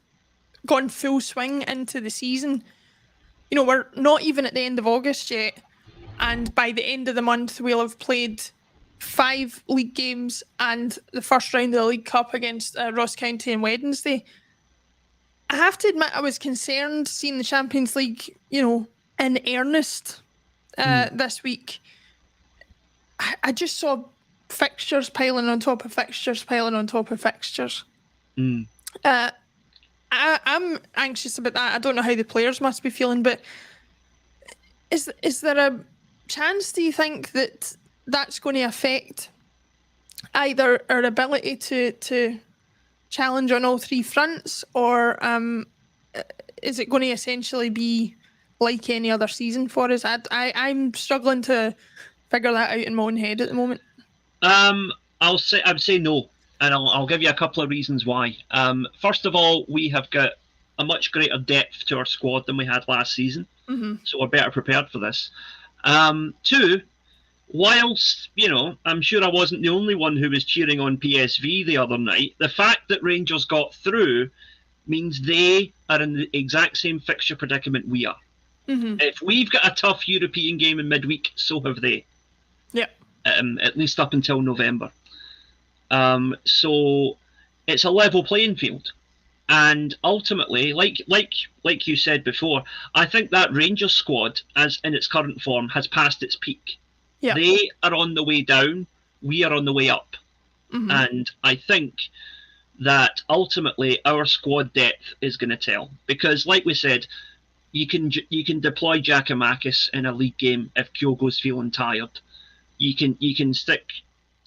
gone full swing into the season. We're not even at the end of August yet. And by the end of the month, we'll have played 5 league games and the first round of the League Cup against Ross County on Wednesday. I have to admit, I was concerned seeing the Champions League, in earnest this week. I just saw fixtures piling on top of fixtures, piling on top of fixtures. I'm anxious about that. I don't know how the players must be feeling, but is there a chance, do you think, that that's going to affect either our ability to challenge on all 3 fronts, or is it going to essentially be like any other season for us? I'm struggling to figure that out in my own head at the moment. I'd say no, and I'll give you a couple of reasons why. First of all, we have got a much greater depth to our squad than we had last season, so we're better prepared for this. 2, whilst, I'm sure I wasn't the only one who was cheering on PSV the other night, the fact that Rangers got through means they are in the exact same fixture predicament we are. If we've got a tough European game in midweek, so have they. Yeah. At least up until November. So it's a level playing field. And ultimately, like you said before, I think that Rangers squad, as in its current form, has passed its peak. Yeah. They are on the way down. We are on the way up. And I think that ultimately our squad depth is going to tell. Because, like we said, you can deploy Giacomakis in a league game if Kyogo's feeling tired. You can stick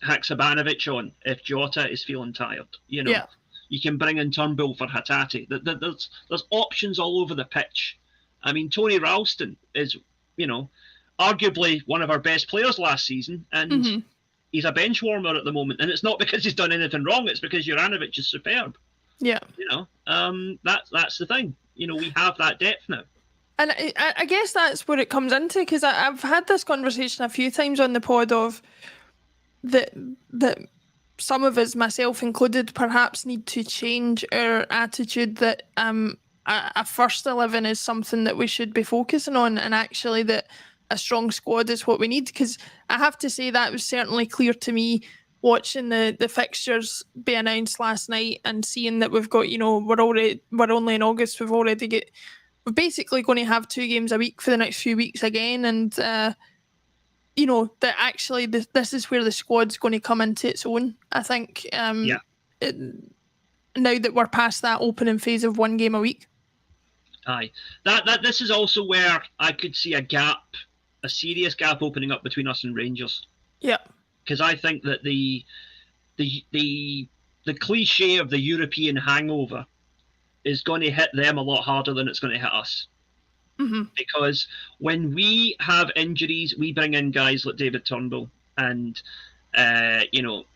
Haksabanovic on if Jota is feeling tired. Yeah. You can bring in Turnbull for Hatate. There's options all over the pitch. I mean, Tony Ralston is, arguably one of our best players last season, and he's a bench warmer at the moment. And it's not because he's done anything wrong; it's because Juranovic is superb. Yeah, that's the thing. We have that depth now. And I guess that's where it comes into, because I've had this conversation a few times on the pod of that some of us, myself included, perhaps need to change our attitude that a first 11 is something that we should be focusing on, and actually that a strong squad is what we need. Because I have to say that was certainly clear to me watching the fixtures be announced last night and seeing that we've got, we're only in August, we're basically going to have 2 games a week for the next few weeks again, and that actually this is where the squad's going to come into its own. I think now that we're past that opening phase of 1 game a week. Aye, that this is also where I could see a serious gap opening up between us and Rangers. Yeah, because I think that the cliche of the European hangover is going to hit them a lot harder than it's going to hit us. Mm-hmm. Because when we have injuries, we bring in guys like David Turnbull and Yosuke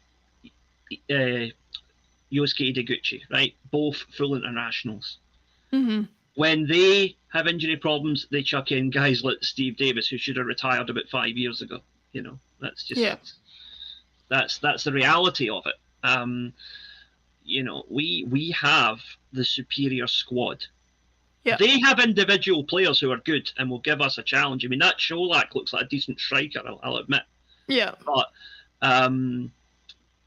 Ideguchi, right? Both full internationals. Mm-hmm. When they have injury problems, they chuck in guys like Steve Davis, who should have retired about 5 years ago. That's just that's the reality of it. We have the superior squad. Yeah. They have individual players who are good and will give us a challenge. I mean, that Sholak looks like a decent striker, I'll admit. Yeah. But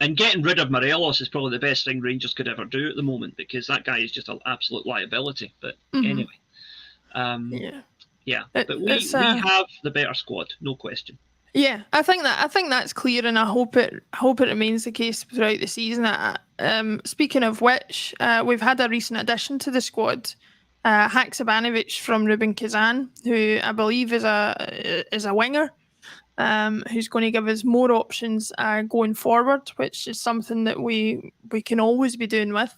and getting rid of Morelos is probably the best thing Rangers could ever do at the moment, because that guy is just an absolute liability. But anyway, But we have the better squad, no question. Yeah, I think that's clear, and I hope it remains the case throughout the season. Speaking of which, we've had a recent addition to the squad, Haksabanovic from Rubin Kazan, who I believe is a winger. Who's going to give us more options going forward, which is something that we can always be doing with.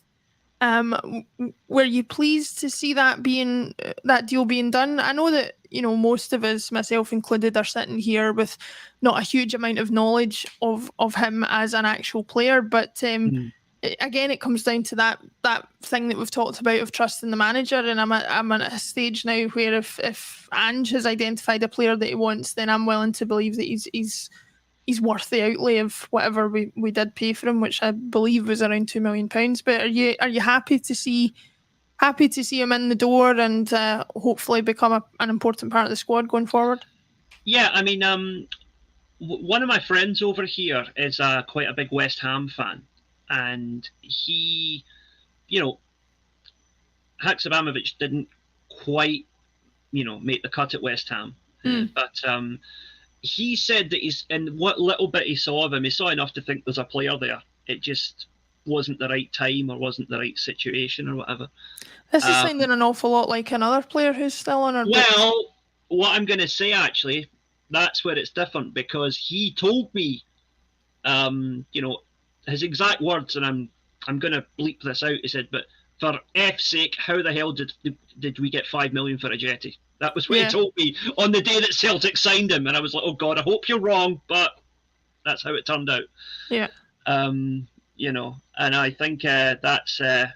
Were you pleased to see that deal being done? I know that most of us, myself included, are sitting here with not a huge amount of knowledge of him as an actual player, but again, it comes down to that thing that we've talked about of trusting the manager. And I'm at a stage now where if Ange has identified a player that he wants, then I'm willing to believe that he's worth the outlay of whatever we did pay for him, which I believe was around £2 million. But are you happy to see him in the door and hopefully become an important part of the squad going forward? Yeah, I mean, one of my friends over here is quite a big West Ham fan. And he, Haksabanovic didn't quite, make the cut at West Ham. But he said that in what little bit he saw of him, he saw enough to think there's a player there. It just wasn't the right time or wasn't the right situation or whatever. This is sounding an awful lot like another player who's still on our books. Well, what I'm going to say, actually, that's where it's different, because he told me, his exact words, and I'm going to bleep this out. He said, "But for F's sake, how the hell did we get $5 million for a Jetty?" That was what he told me on the day that Celtic signed him, and I was like, "Oh God, I hope you're wrong," but that's how it turned out. Yeah. And I think that's the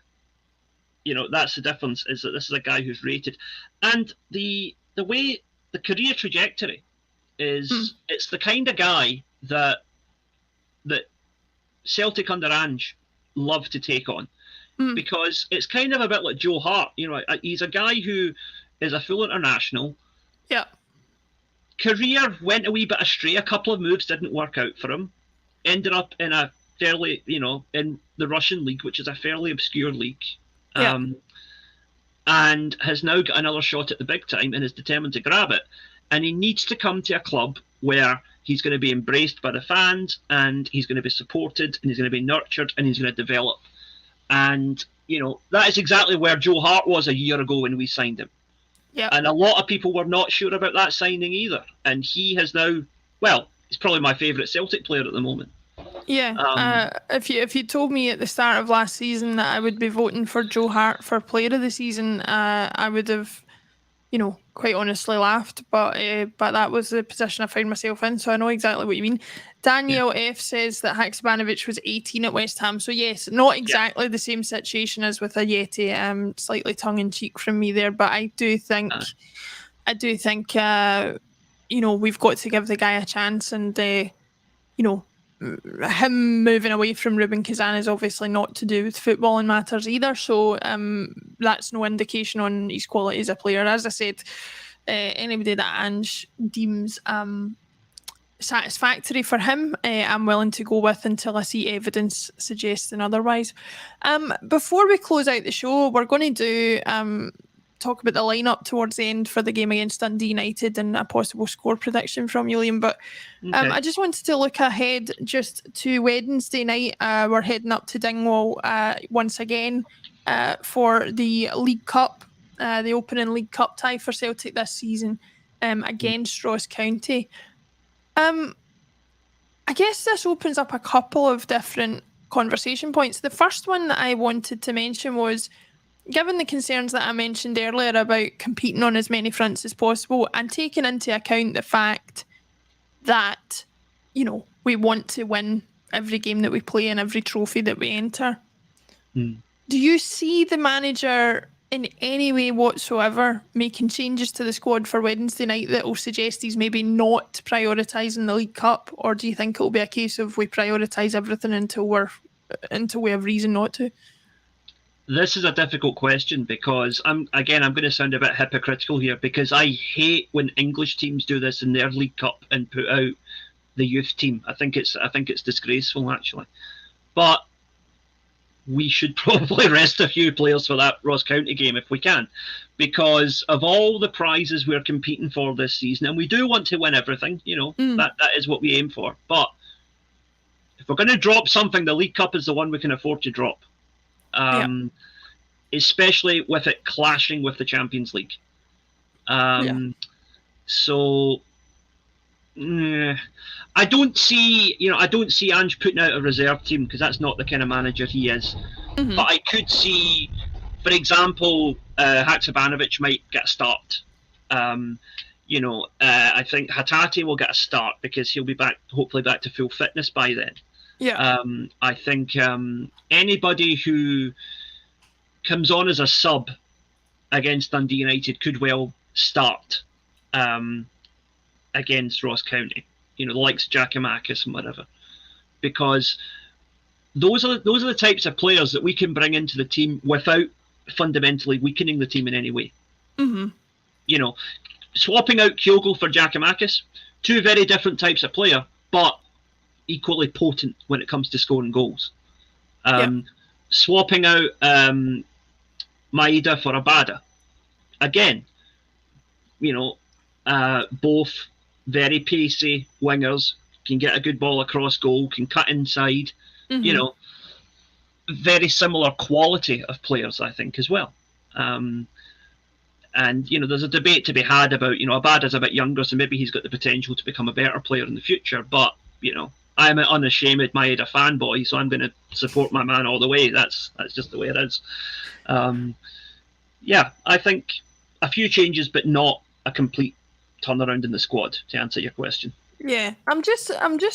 difference, is that this is a guy who's rated, and the way the career trajectory is, it's the kind of guy that Celtic under Ange love to take on, because it's kind of a bit like Joe Hart. He's a guy who is a full international. Yeah. Career went a wee bit astray. A couple of moves didn't work out for him. Ended up in a fairly, in the Russian league, which is a fairly obscure league. And has now got another shot at the big time and is determined to grab it. And he needs to come to a club where he's going to be embraced by the fans, and he's going to be supported, and he's going to be nurtured, and he's going to develop. And, that is exactly where Joe Hart was a year ago when we signed him. Yeah. And a lot of people were not sure about that signing either. And he has now, he's probably my favourite Celtic player at the moment. Yeah. If you told me at the start of last season that I would be voting for Joe Hart for Player of the Season, I would have, quite honestly laughed. But that was the position I found myself in, so I know exactly what you mean. Daniel F says that Haksabanovic was 18 at West Ham, so yes, not exactly the same situation as with Ajeti. Slightly tongue in cheek from me there, but I do think, we've got to give the guy a chance, and him moving away from Ruben Kazan is obviously not to do with footballing matters either. So that's no indication on his quality as a player. As I said, anybody that Ange deems satisfactory for him, I'm willing to go with until I see evidence suggesting otherwise. Before we close out the show, we're going to do talk about the lineup towards the end for the game against Dundee United and a possible score prediction from you, Liam. But I just wanted to look ahead just to Wednesday night. We're heading up to Dingwall once again for the League Cup, the opening League Cup tie for Celtic this season against Ross County. I guess this opens up a couple of different conversation points. The first one that I wanted to mention was, given the concerns that I mentioned earlier about competing on as many fronts as possible and taking into account the fact that, you know, we want to win every game that we play and every trophy that we enter, do you see the manager in any way whatsoever making changes to the squad for Wednesday night that will suggest he's maybe not prioritising the League Cup? Or do you think it'll be a case of we prioritise everything until we have reason not to? This is a difficult question because I'm going to sound a bit hypocritical here, because I hate when English teams do this in their League Cup and put out the youth team. I think it's disgraceful, actually. But we should probably rest a few players for that Ross County game if we can, because of all the prizes we're competing for this season, and we do want to win everything, you know, that is what we aim for. But if we're going to drop something, the League Cup is the one we can afford to drop. Especially with it clashing with the Champions League. So I don't see Ange putting out a reserve team, because that's not the kind of manager he is. But I could see, for example, Haksabanovic might get a start. I think Hatate will get a start because he'll be hopefully back to full fitness by then. I think anybody who comes on as a sub against Dundee United could well start against Ross County. You know, the likes of Giacomakis and whatever, because those are the types of players that we can bring into the team without fundamentally weakening the team in any way. You know, swapping out Kyogo for Giacomakis, two very different types of player, but equally potent when it comes to scoring goals. Swapping out Maeda for Abada, again, you know, both very pacey wingers, can get a good ball across goal, can cut inside. You know, very similar quality of players, I think, as well. And, you know, there's a debate to be had about, you know, Abada's a bit younger, so maybe he's got the potential to become a better player in the future. But, you know, I'm an unashamed Maeda fanboy, so I'm going to support my man all the way. That's just the way it is. I think a few changes, but not a complete turnaround in the squad, to answer your question. Yeah, I'm just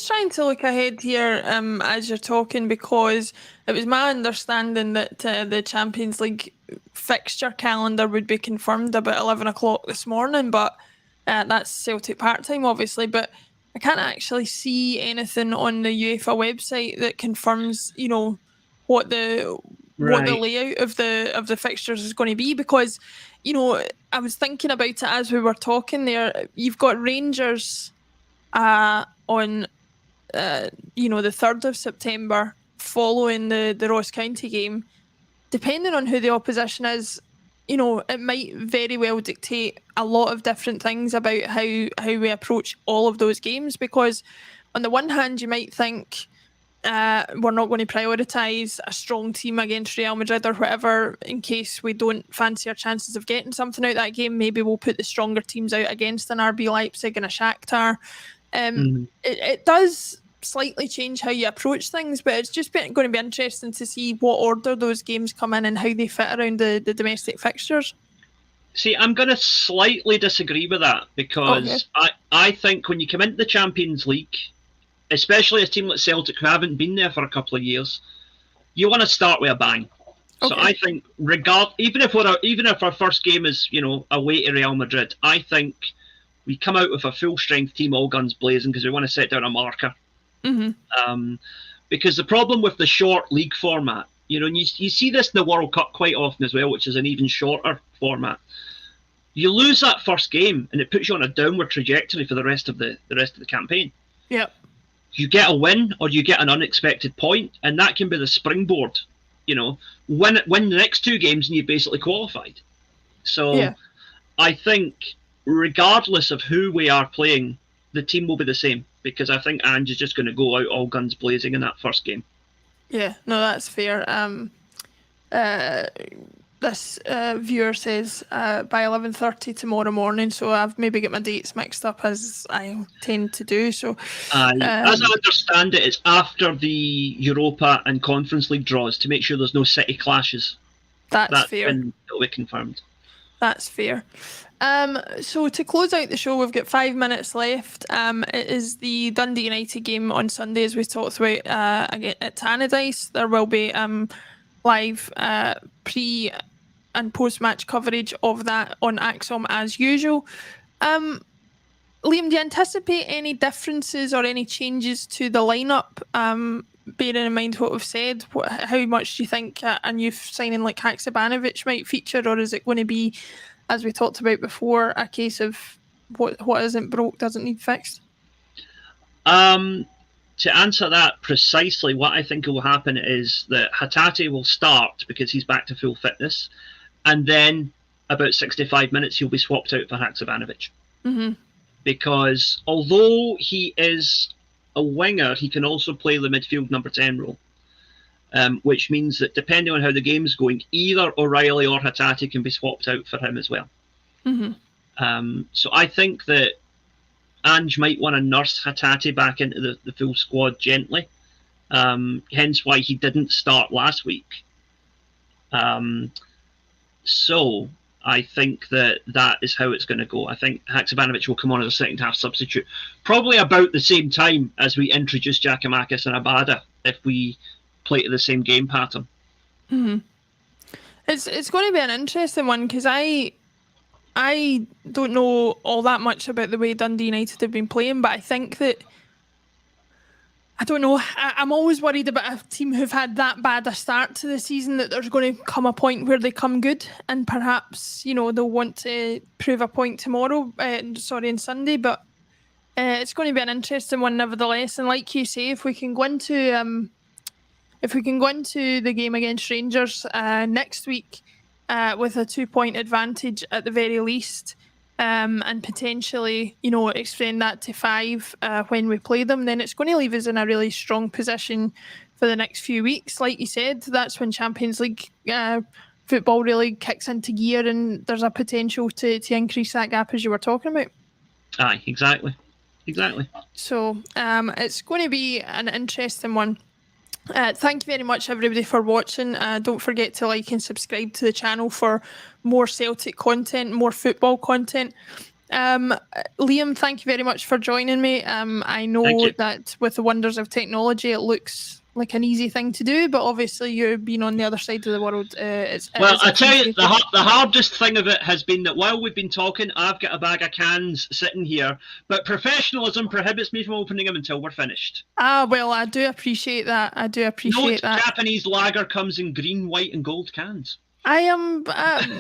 trying to look ahead here as you're talking, because it was my understanding that the Champions League fixture calendar would be confirmed about 11 o'clock this morning, but that's Celtic part-time, obviously, but I can't actually see anything on the UEFA website that confirms, you know, what the layout of the fixtures is going to be, because, you know, I was thinking about it as we were talking there. You've got Rangers on you know, the 3rd of September following the Ross County game. Depending on who the opposition is, you know, it might very well dictate a lot of different things about how we approach all of those games, because on the one hand you might think we're not going to prioritise a strong team against Real Madrid or whatever in case we don't fancy our chances of getting something out of that game. Maybe we'll put the stronger teams out against an RB Leipzig and a Shakhtar. It does slightly change how you approach things, but it's just going to be interesting to see what order those games come in and how they fit around the domestic fixtures. See, I'm going to slightly disagree with that, because I think when you come into the Champions League, especially a team like Celtic who haven't been there for a couple of years, you want to start with a bang. So I think even if our first game is, you know, away to Real Madrid, I think we come out with a full strength team, all guns blazing, because we want to set down a marker. Because the problem with the short league format, and you see this in the World Cup quite often as well, which is an even shorter format. You lose that first game, and it puts you on a downward trajectory for the rest of the campaign. Yep. You get a win, or you get an unexpected point, and that can be the springboard. Win the next 2 games, and you've basically qualified. So, I think, regardless of who we are playing, the team will be the same, because I think Ange is just going to go out all guns blazing in that first game. Yeah, no, that's fair. This viewer says by 11:30 tomorrow morning, so I've maybe got my dates mixed up as I tend to do. So, as I understand it, it's after the Europa and Conference League draws to make sure there's no city clashes. That's fair. It'll be confirmed. That's fair. So to close out the show, we've got 5 minutes left. It is the Dundee United game on Sunday, as we talked about again at Tannadice. There will be live pre and post-match coverage of that on Acsom as usual. Liam, do you anticipate any differences or any changes to the lineup? Bearing in mind what we've said, how much do you think a new signing like Haksabanovic might feature, or is it going to be, as we talked about before, a case of what isn't broke doesn't need fixed? To answer that precisely, what I think will happen is that Hatate will start because he's back to full fitness, and then about 65 minutes he'll be swapped out for Haksabanovic. Because although he is a winger, he can also play the midfield number 10 role, which means that depending on how the game's going, either O'Reilly or Hatate can be swapped out for him as well. So I think that Ange might want to nurse Hatate back into the full squad gently, hence why he didn't start last week. So I think that is how it's going to go. I think Haksabanovic will come on as a second half substitute, probably about the same time as we introduce Giakoumakis and Abada, if we play to the same game pattern. It's going to be an interesting one, because I don't know all that much about the way Dundee United have been playing, but I think that, I don't know, I'm always worried about a team who've had that bad a start to the season, that there's going to come a point where they come good, and perhaps, they'll want to prove a point tomorrow, on Sunday, but it's going to be an interesting one nevertheless. And like you say, if we can go into the game against Rangers next week with a 2-point advantage at the very least, and potentially, extend that to 5 when we play them, then it's going to leave us in a really strong position for the next few weeks. Like you said, that's when Champions League football really kicks into gear, and there's a potential to increase that gap as you were talking about. Aye, exactly. So it's going to be an interesting one. Thank you very much, everybody, for watching. Don't forget to like and subscribe to the channel for more Celtic content, more football content. Liam, thank you very much for joining me. I know that with the wonders of technology, it looks like an easy thing to do, but obviously you've been on the other side of the world. I tell you, the hardest thing of it has been that while we've been talking, I've got a bag of cans sitting here, but professionalism prohibits me from opening them until we're finished. Well, I do appreciate that. Japanese lager comes in green, white and gold cans. I am.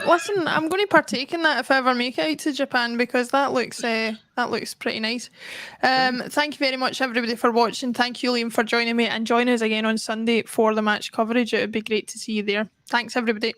Listen, I'm going to partake in that if I ever make it out to Japan, because that looks pretty nice. Thank you very much, everybody, for watching. Thank you, Liam, for joining me, and join us again on Sunday for the match coverage. It would be great to see you there. Thanks, everybody.